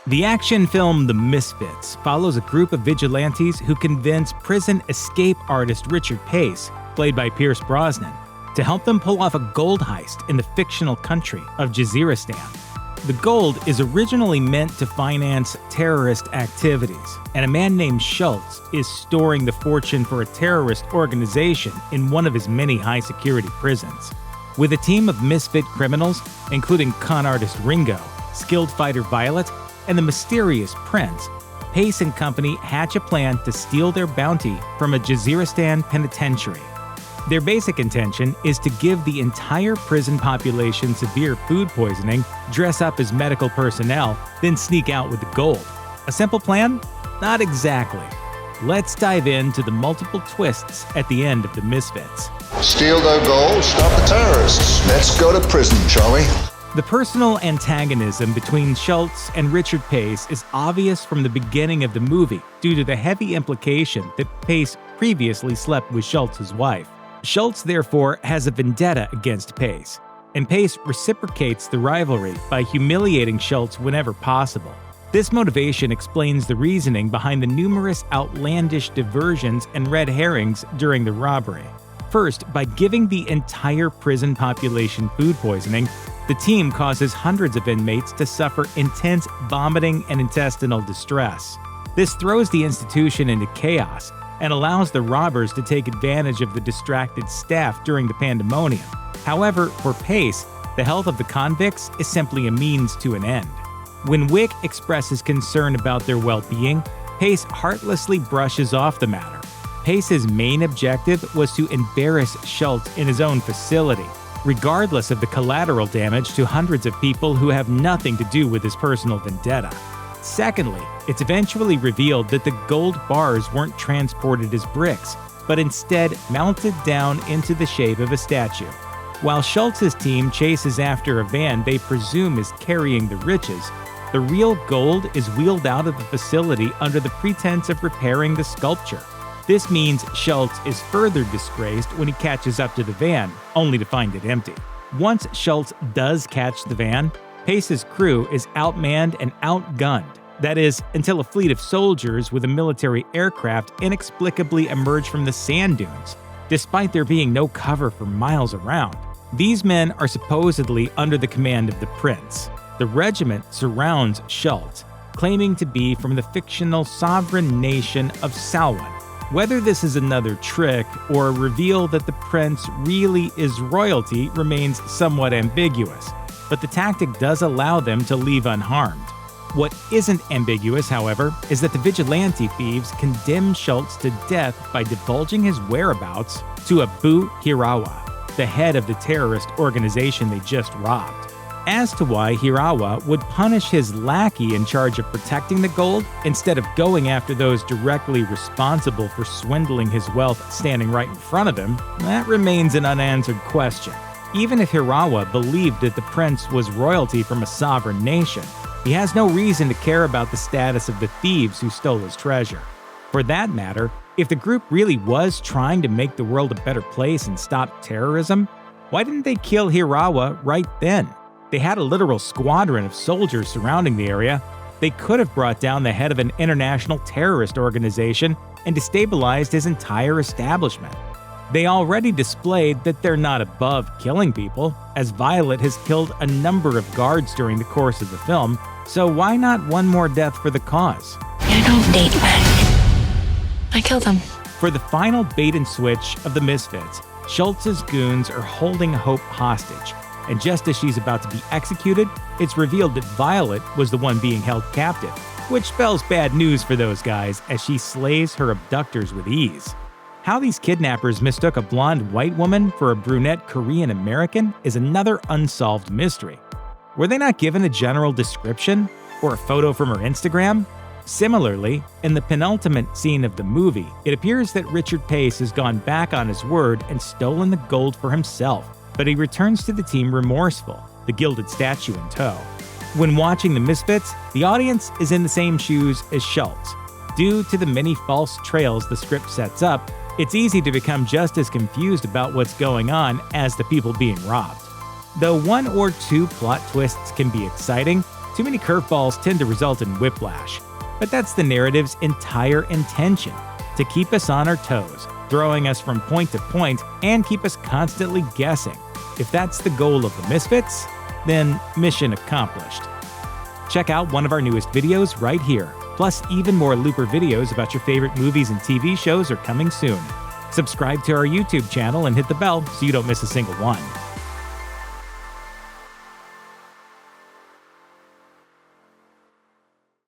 The action film The Misfits follows a group of vigilantes who convince prison escape artist Richard Pace, played by Pierce Brosnan, to help them pull off a gold heist in the fictional country of Jazeristan. The gold is originally meant to finance terrorist activities, and a man named Schultz is storing the fortune for a terrorist organization in one of his many high-security prisons. With a team of misfit criminals, including con artist Ringo, skilled fighter Violet, and the mysterious Prince, Pace and company hatch a plan to steal their bounty from a Jazeristan penitentiary. Their basic intention is to give the entire prison population severe food poisoning, dress up as medical personnel, then sneak out with the gold. A simple plan? Not exactly. Let's dive into the multiple twists at the end of The Misfits. Steal their gold, stop the terrorists. Let's go to prison, shall we? The personal antagonism between Schultz and Richard Pace is obvious from the beginning of the movie due to the heavy implication that Pace previously slept with Schultz's wife. Schultz, therefore, has a vendetta against Pace, and Pace reciprocates the rivalry by humiliating Schultz whenever possible. This motivation explains the reasoning behind the numerous outlandish diversions and red herrings during the robbery. First, by giving the entire prison population food poisoning, the team causes hundreds of inmates to suffer intense vomiting and intestinal distress. This throws the institution into chaos and allows the robbers to take advantage of the distracted staff during the pandemonium. However, for Pace, the health of the convicts is simply a means to an end. When Wick expresses concern about their well-being, Pace heartlessly brushes off the matter. Pace's main objective was to embarrass Schultz in his own facility, regardless of the collateral damage to hundreds of people who have nothing to do with his personal vendetta. Secondly, it's eventually revealed that the gold bars weren't transported as bricks, but instead melted down into the shape of a statue. While Schultz's team chases after a van they presume is carrying the riches, the real gold is wheeled out of the facility under the pretense of repairing the sculpture. This means Schultz is further disgraced when he catches up to the van, only to find it empty. Once Schultz does catch the van, Pace's crew is outmanned and outgunned. That is, until a fleet of soldiers with a military aircraft inexplicably emerge from the sand dunes, despite there being no cover for miles around. These men are supposedly under the command of the Prince. The regiment surrounds Schultz, claiming to be from the fictional sovereign nation of Salwahn. Whether this is another trick or a reveal that the Prince really is royalty remains somewhat ambiguous, but the tactic does allow them to leave unharmed. What isn't ambiguous, however, is that the vigilante thieves condemn Schultz to death by divulging his whereabouts to Abu Hirawa, the head of the terrorist organization they just robbed. As to why Hirawa would punish his lackey in charge of protecting the gold instead of going after those directly responsible for swindling his wealth standing right in front of him, that remains an unanswered question. Even if Hirawa believed that the prince was royalty from a sovereign nation, he has no reason to care about the status of the thieves who stole his treasure. For that matter, if the group really was trying to make the world a better place and stop terrorism, why didn't they kill Hirawa right then? They had a literal squadron of soldiers surrounding the area. They could have brought down the head of an international terrorist organization and destabilized his entire establishment. They already displayed that they're not above killing people, as Violet has killed a number of guards during the course of the film, so why not one more death for the cause? You don't date men. I killed them. For the final bait and switch of The Misfits, Schultz's goons are holding Hope hostage, and just as she's about to be executed, it's revealed that Violet was the one being held captive, which spells bad news for those guys as she slays her abductors with ease. How these kidnappers mistook a blonde white woman for a brunette Korean American is another unsolved mystery. Were they not given a general description or a photo from her Instagram? Similarly, in the penultimate scene of the movie, it appears that Richard Pace has gone back on his word and stolen the gold for himself, but he returns to the team remorseful, the gilded statue in tow. When watching The Misfits, the audience is in the same shoes as Schultz. Due to the many false trails the script sets up, it's easy to become just as confused about what's going on as the people being robbed. Though one or two plot twists can be exciting, Too many curveballs tend to result in whiplash. But that's the narrative's entire intention, to keep us on our toes, throwing us from point to point, and keep us constantly guessing. If that's the goal of the Misfits, then mission accomplished. Check out one of our newest videos right here. Plus, even more Looper videos about your favorite movies and TV shows are coming soon. Subscribe to our YouTube channel and hit the bell so you don't miss a single one.